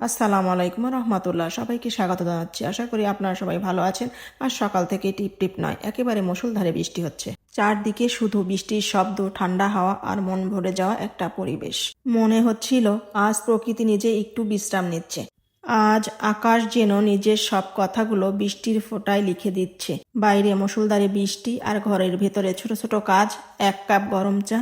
আসসালামু আলাইকুম রহমতুল্লাহ। সবাইকে স্বাগত জানাচ্ছি। আশা করি আপনারা সবাই ভালো আছেন। আর সকাল থেকে টিপ টিপ নয়, একেবারে মুষলধারে বৃষ্টি হচ্ছে। চারদিকে শুধু বৃষ্টির শব্দ, ঠান্ডা হাওয়া আর মন ভরে যাওয়া একটা পরিবেশ। মনে হচ্ছিল আজ প্রকৃতি নিজে একটু বিশ্রাম নিচ্ছে। আজ আকাশ যেন নিজের সব কথাগুলো বৃষ্টির ফোঁটায় লিখে দিচ্ছে। বাইরে মুষলধারে বৃষ্টি আর ঘরের ভেতরে ছোট ছোট কাজ, এক কাপ গরম চা,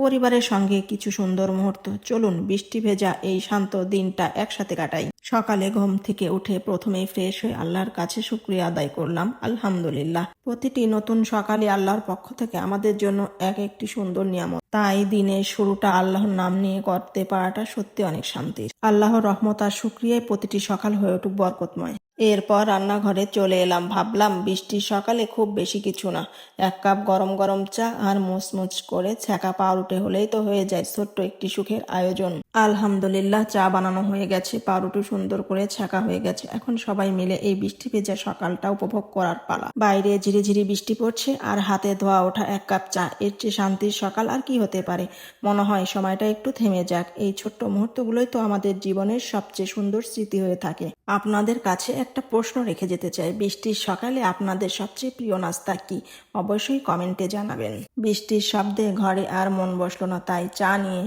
পরিবারের সঙ্গে কিছু সুন্দর মুহূর্ত। চলুন বৃষ্টি ভেজা এই শান্ত দিনটা একসাথে কাটাই। সকালে ঘুম থেকে উঠে প্রথমেই ফ্রেশ হয়ে আল্লাহর কাছে শুকরিয়া আদায় করলাম, আলহামদুলিল্লাহ। প্রতিটি নতুন সকালে আল্লাহর পক্ষ থেকে আমাদের জন্য একটি সুন্দর নিয়ামত। তাই দিনের শুরুটা আল্লাহর নাম নিয়ে করতে পারাটা সত্যি অনেক শান্তির। আল্লাহর রহমত আর শুকরিয়ায় প্রতিটি সকাল হয়ে উঠুক বরকতময়। এরপর রান্নাঘরে চলে এলাম। ভাবলাম বৃষ্টির সকালে খুব বেশি কিছু না, এক কাপ গরম গরম চা আর মুচমুচ করে ছ্যাঁকা পাউরুটি হলেই তো হয়ে যায় ছোট্ট একটি সুখের আয়োজন। আলহামদুলিল্লাহ, চা বানানো হয়ে গেছে, পাউরুটি সুন্দর করে ছ্যাঁকা হয়ে গেছে। এখন সবাই মিলে এই বৃষ্টি ভেজা সকালটা উপভোগ করার পালা। বাইরে ঝিরিঝিরি বৃষ্টি পড়ছে আর হাতে ধোয়া ওঠা এক কাপ চা, এর চেয়ে শান্তির সকাল আর কি হতে পারে। মনে হয় সময়টা একটু থেমে যাক। এই ছোট্ট মুহূর্তগুলোই তো আমাদের জীবনের সবচেয়ে সুন্দর স্মৃতি হয়ে থাকে। আপনাদের কাছে একটা প্রশ্ন রেখে যেতে চাই, বৃষ্টির সকালে আপনাদের সবচেয়ে প্রিয় নাস্তা কি? অবশ্যই কমেন্টে জানাবেন। বৃষ্টির শব্দে ঘরে আর মন বসলো না, তাই চা নিয়ে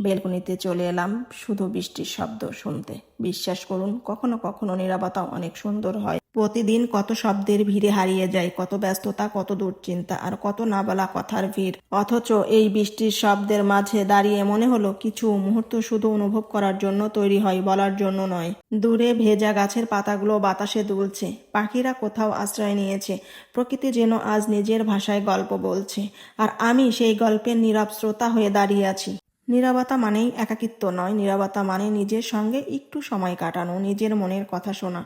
বেলকনিতে চলে এলাম শুধু বৃষ্টির শব্দ শুনতে। বিশ্বাস করুন, কখনো কখনো নীরবতাও অনেক সুন্দর হয়। প্রতিদিন কত শব্দের ভিড়ে হারিয়ে যায়, কত ব্যস্ততা, কত দুশ্চিন্তা আর কত না বলা কথার ভিড়। অথচ এই বৃষ্টির শব্দের মাঝে দাঁড়িয়ে মনে হলো কিছু মুহূর্ত শুধু অনুভব করার জন্য তৈরি হয়, বলার জন্য নয়। দূরে ভেজা গাছের পাতাগুলো বাতাসে দুলছে, পাখিরা কোথাও আশ্রয় নিয়েছে, প্রকৃতি যেন আজ নিজের ভাষায় গল্প বলছে। আর আমি সেই গল্পের নীরব শ্রোতা হয়ে দাঁড়িয়ে আছি। নীরবতা মানেই একাকিত্ব নয়, নীরবতা মানে নিজের সঙ্গে একটু সময় কাটানো, নিজের মনের কথা শোনা।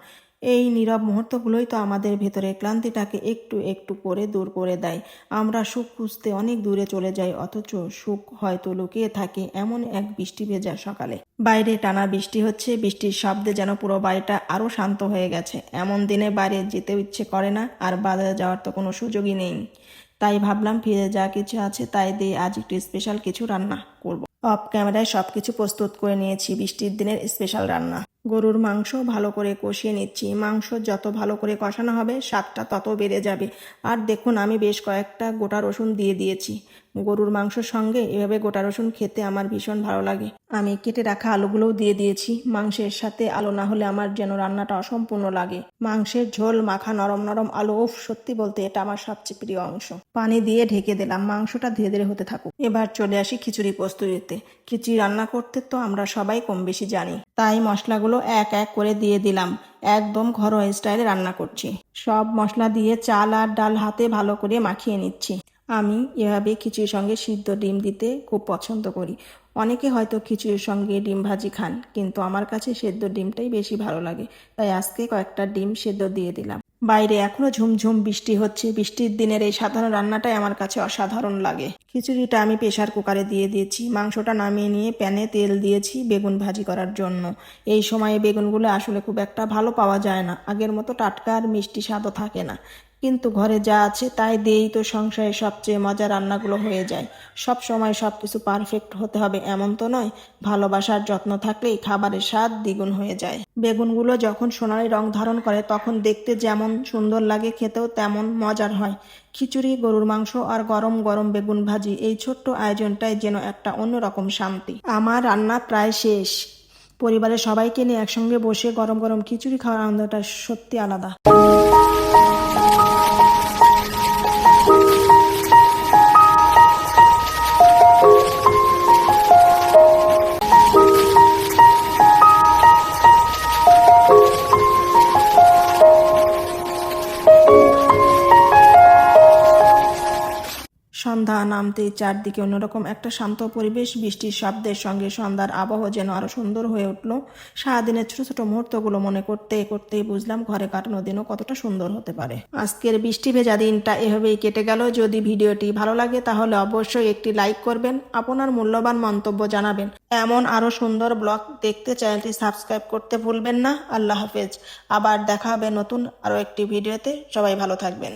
এই নীরব মুহূর্তগুলোই তো আমাদের ভেতরে ক্লান্তিটাকে একটু একটু করে দূর করে দেয়। আমরা সুখ খুঁজতে অনেক দূরে চলে যাই, অথচ সুখ হয়তো লুকিয়ে থাকে এমন এক বৃষ্টি ভেজা সকালে। বাইরে টানা বৃষ্টি হচ্ছে, বৃষ্টির শব্দে যেন পুরো বাড়িটা আরো শান্ত হয়ে গেছে। এমন দিনে বাইরে যেতেও ইচ্ছে করে না, আর বাজারে যাওয়ার তো কোনো সুযোগই নেই। তাই ভাবলাম ফিরে যা কিছু আছে তাই দিয়ে আজ একটু স্পেশাল কিছু রান্না করব। অফ ক্যামেরায় সবকিছু প্রস্তুত করে নিয়েছি বৃষ্টির দিনের স্পেশাল রান্না। গরুর মাংস ভালো করে কষিয়ে নিচ্ছি। মাংস যত ভালো করে কষানো হবে স্বাদটা তত বেড়ে যাবে। আর দেখুন, আমি বেশ কয়েকটা গোটা রসুন দিয়ে দিয়েছি। গরুর মাংসর সঙ্গে এভাবে গোটা রসুন খেতে আমার ভীষণ ভালো লাগে। আমি কেটে রাখা আলুগুলোও দিয়ে দিয়েছি। মাংসের সাথে আলু না হলে আমার যেন রান্নাটা অসম্পূর্ণ লাগে। মাংসের ঝোল মাখা নরম নরম আলু, উফ, সত্যি বলতে এটা আমার সবচেয়ে প্রিয় অংশ। পানি দিয়ে ঢেকে দিলাম, মাংসটা ধীরে ধীরে হতে থাকুক। এবার চলে আসি খিচুড়ি প্রস্তুতিতে। খিচুড়ি রান্না করতে তো আমরা সবাই কম বেশি জানি, তাই মশলাগুলো এক এক করে দিয়ে দিলাম। একদম ঘরোয়া স্টাইলে রান্না করছি। সব মশলা দিয়ে চাল আর ডাল হাতে ভালো করে মাখিয়ে নিচ্ছি। আমি এভাবে খিচুড়ির সঙ্গে সিদ্ধ ডিম দিতে খুব পছন্দ করি। অনেকে হয়তো খিচুড়ির সঙ্গে ডিম ভাজি খান, কিন্তু আমার কাছে সেদ্ধ ডিমটাই বেশি ভালো লাগে, তাই আজকে কয়েকটা ডিম সেদ্ধ দিয়ে দিলাম। বাইরে এখনো ঝুমঝুম বৃষ্টি হচ্ছে। বৃষ্টির দিনের এই সাধারণ রান্নাটাই আমার কাছে অসাধারণ লাগে। খিচুড়িটা আমি প্রেসার কুকারে দিয়ে দিয়েছি। মাংসটা নামিয়ে নিয়ে প্যানে তেল দিয়েছি বেগুন ভাজি করার জন্য। এই সময়ে বেগুনগুলো আসলে খুব একটা ভালো পাওয়া যায় না, আগের মতো টাটকা আর মিষ্টি স্বাদও থাকে না। কিন্তু ঘরে যা আছে তাই দিয়েই তো সংসারের সবচেয়ে মজার রান্নাগুলো হয়ে যায়। সব সময় সব কিছু পারফেক্ট হতে হবে এমন তো নয়। ভালোবাসার যত্ন থাকলেই খাবারের স্বাদ দ্বিগুণ হয়ে যায়। বেগুনগুলো যখন সোনালি রং ধারণ করে তখন দেখতে যেমন সুন্দর লাগে, খেতেও তেমন মজার হয়। খিচুড়ি, গরুর মাংস আর গরম গরম বেগুন ভাজি, এই ছোট্ট আয়োজনটাই যেন একটা অন্যরকম শান্তি। আমার রান্না প্রায় শেষ। পরিবারের সবাইকে নিয়ে একসঙ্গে বসে গরম গরম খিচুড়ি খাওয়ার আনন্দটা সত্যি আলাদা। সন্ধ্যা নামতেই চারদিকে অন্যরকম একটা শান্ত পরিবেশ। বৃষ্টির শব্দের সঙ্গে সন্ধ্যার আবহ যেন আরো সুন্দর হয়ে উঠল। সারাদিনের ছোট ছোট মুহূর্তগুলো মনে করতে করতেই বুঝলাম ঘরে কাটানো দিনও কতটা সুন্দর হতে পারে। আজকের বৃষ্টি ভেজা দিনটা এভাবেই কেটে গেল। যদি ভিডিওটি ভালো লাগে তাহলে অবশ্যই একটি লাইক করবেন, আপনার মূল্যবান মন্তব্য জানাবেন। এমন আরো সুন্দর ব্লগ দেখতে চ্যানেলটি সাবস্ক্রাইব করতে ভুলবেন না। আল্লাহ হাফেজ। আবার দেখা হবে নতুন আরো একটি ভিডিওতে। সবাই ভালো থাকবেন।